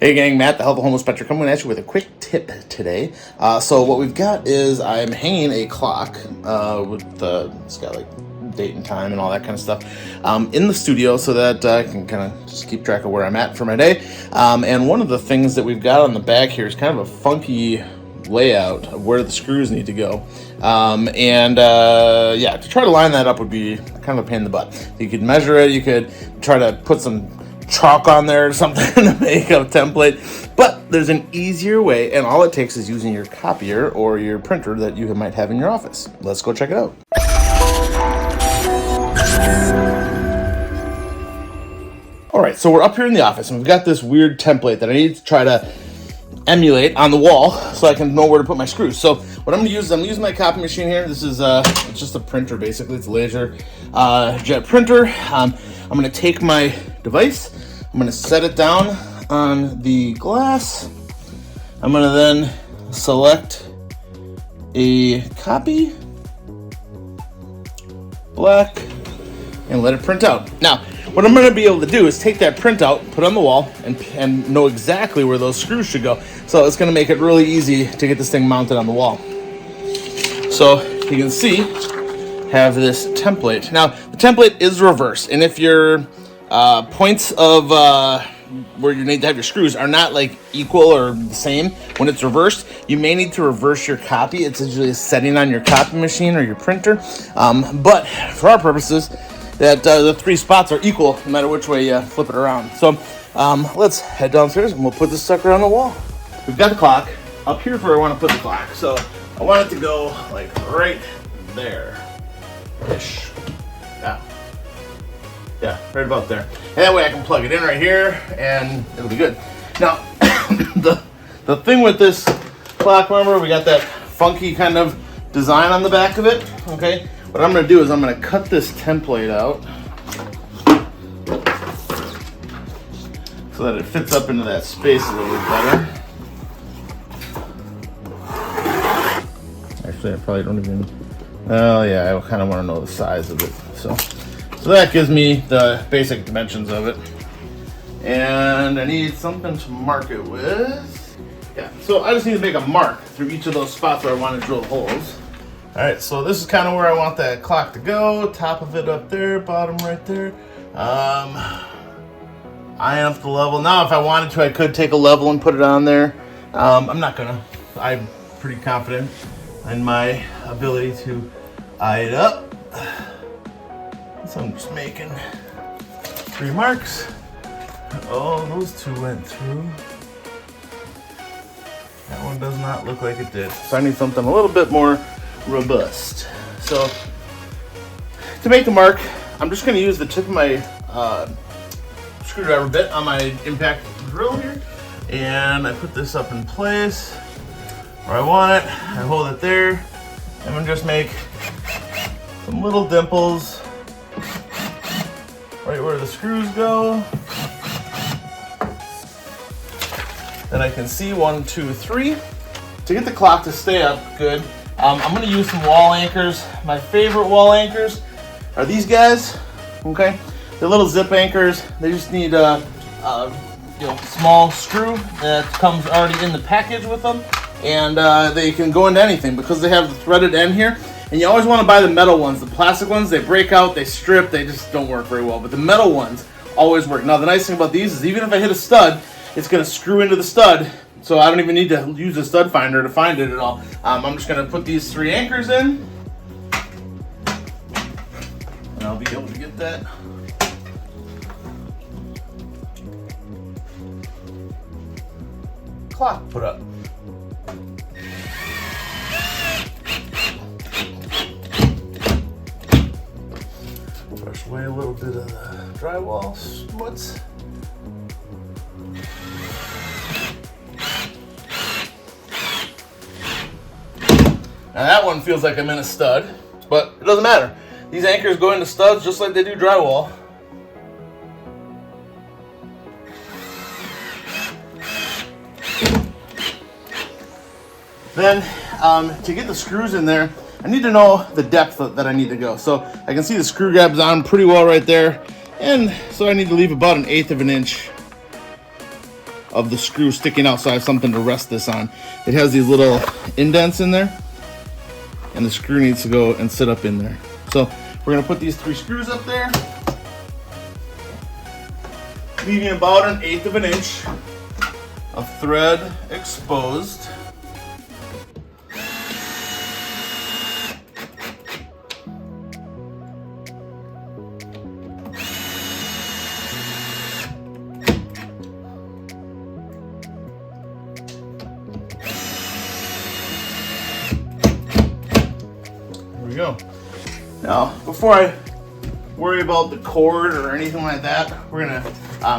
Hey gang, Matt, the Helpful Home Inspector, coming at you with a quick tip today. So what we've got is I'm hanging a clock it's got like date and time and all that kind of stuff in the studio so that I can kind of just keep track of where I'm at for my day. And one of the things that we've got on the back here is kind of a funky layout of where the screws need to go. Yeah, to try to line that up would be kind of a pain in the butt. You could measure it, you could try to put some chalk on there or something to make a template, but there's an easier way, and all it takes is using your copier or your printer that you might have in your office. Let's go check it out. All right, so we're up here in the office and we've got this weird template that I need to try to emulate on the wall so I can know where to put my screws. So what I'm gonna use is I'm using my copy machine here. This is it's just a printer basically. It's a laser jet printer. I'm gonna take my device, I'm gonna set it down on the glass. I'm gonna then select a copy, black, and let it print out. Now, what I'm going to be able to do is take that printout, put it on the wall, and know exactly where those screws should go. So it's going to make it really easy to get this thing mounted on the wall. So you can see, have this template. Now, the template is reversed, and if your points of where you need to have your screws are not like equal or the same when it's reversed, you may need to reverse your copy. It's usually a setting on your copy machine or your printer. But for our purposes, that the three spots are equal no matter which way you flip it around. So let's head downstairs and we'll put this sucker on the wall. We've got the clock up here where I want to put the clock. So I want it to go like right there-ish. Yeah, right about there. And that way I can plug it in right here and it'll be good. Now, the thing with this clock, remember, we got that funky kind of design on the back of it, okay? What I'm gonna do is I'm gonna cut this template out so that it fits up into that space a little bit better. Actually, I probably don't even, oh yeah, I kind of want to know the size of it. So that gives me the basic dimensions of it. And I need something to mark it with. Yeah, so I just need to make a mark through each of those spots where I want to drill holes. All right, so this is kind of where I want that clock to go. Top of it up there, bottom right there. Eye up the level. Now, if I wanted to, I could take a level and put it on there. I'm not gonna. I'm pretty confident in my ability to eye it up. So I'm just making 3 marks. Oh, those 2 went through. That one does not look like it did. So I need something a little bit more robust. So to make the mark, I'm just going to use the tip of my screwdriver bit on my impact drill here, and I put this up in place where I want it. I hold it there. I'm going to just make some little dimples right where the screws go. Then I can see 1, 2, 3. To get the clock to stay up good, I'm going to use some wall anchors. My favorite wall anchors are these guys. Okay, they're little zip anchors. They just need a small screw that comes already in the package with them, and they can go into anything because they have the threaded end here. And you always want to buy the metal ones. The plastic ones, they break out, they strip, they just don't work very well. But the metal ones always work. Now the nice thing about these is even if I hit a stud, it's going to screw into the stud. So I don't even need to use a stud finder to find it at all. I'm just going to put these 3 anchors in. And I'll be able to get that clock put up. Brush away a little bit of the drywall smuts. Now that one feels like I'm in a stud, but it doesn't matter. These anchors go into studs just like they do drywall. Then, to get the screws in there, I need to know the depth that I need to go. So I can see the screw grab's on pretty well right there. And so I need to leave about 1/8 of an inch of the screw sticking out, so I have something to rest this on. It has these little indents in there, and the screw needs to go and sit up in there. So we're gonna put these 3 screws up there, leaving about 1/8 of an inch of thread exposed. There we go. Now, before I worry about the cord or anything like that, we're gonna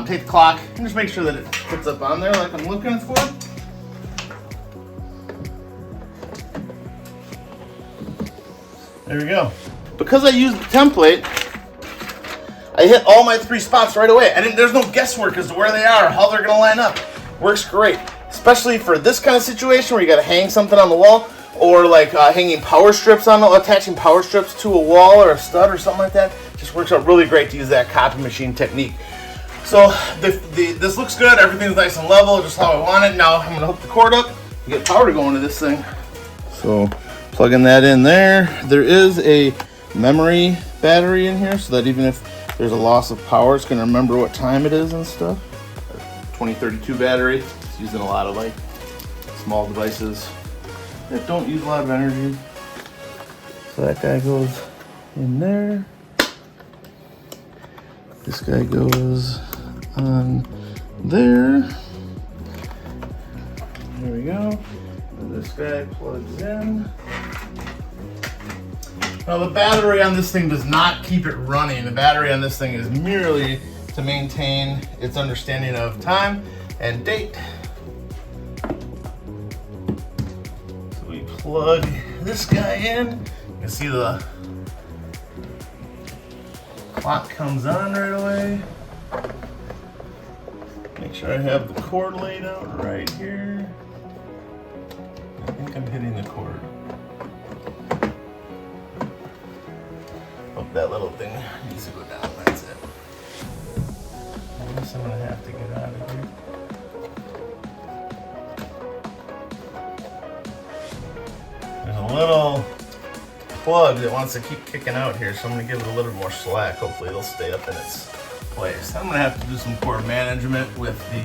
take the clock and just make sure that it fits up on there like I'm looking for. There we go. Because I used the template, I hit all my 3 spots right away. There's no guesswork as to where they are, how they're gonna line up. Works great, especially for this kind of situation where you gotta hang something on the wall, or like hanging power strips on, attaching power strips to a wall or a stud or something like that. Just works out really great to use that copy machine technique. So this looks good. Everything's nice and level, just how I want it. Now I'm gonna hook the cord up and get power to go into this thing. So plugging that in there. There is a memory battery in here, so that even if there's a loss of power, it's gonna remember what time it is and stuff. 2032 battery. It's used in a lot of like small devices that don't use a lot of energy. So that guy goes in there. This guy goes on there. There we go. And this guy plugs in. Now the battery on this thing does not keep it running. The battery on this thing is merely to maintain its understanding of time and date. Plug this guy in. You can see the clock comes on right away. Make sure I have the cord laid out right here. I think I'm hitting the cord. Oh, that little thing needs to go down. That's it. I guess I'm gonna have to get out of here. There's a little plug that wants to keep kicking out here, so I'm going to give it a little more slack. Hopefully it'll stay up in its place. I'm going to have to do some cord management with the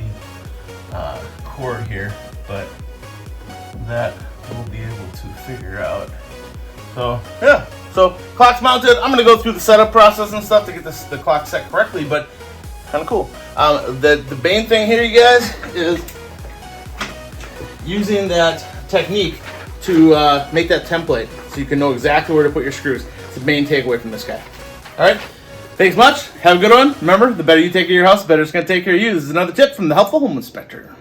cord here, but that we'll be able to figure out. So yeah, so clock's mounted. I'm going to go through the setup process and stuff to get the clock set correctly, but kind of cool. The main thing here, you guys, is using that technique to make that template so you can know exactly where to put your screws. It's the main takeaway from this guy. All right, thanks much. Have a good one. Remember, the better you take care of your house, the better it's going to take care of you. This is another tip from the Helpful Home Inspector.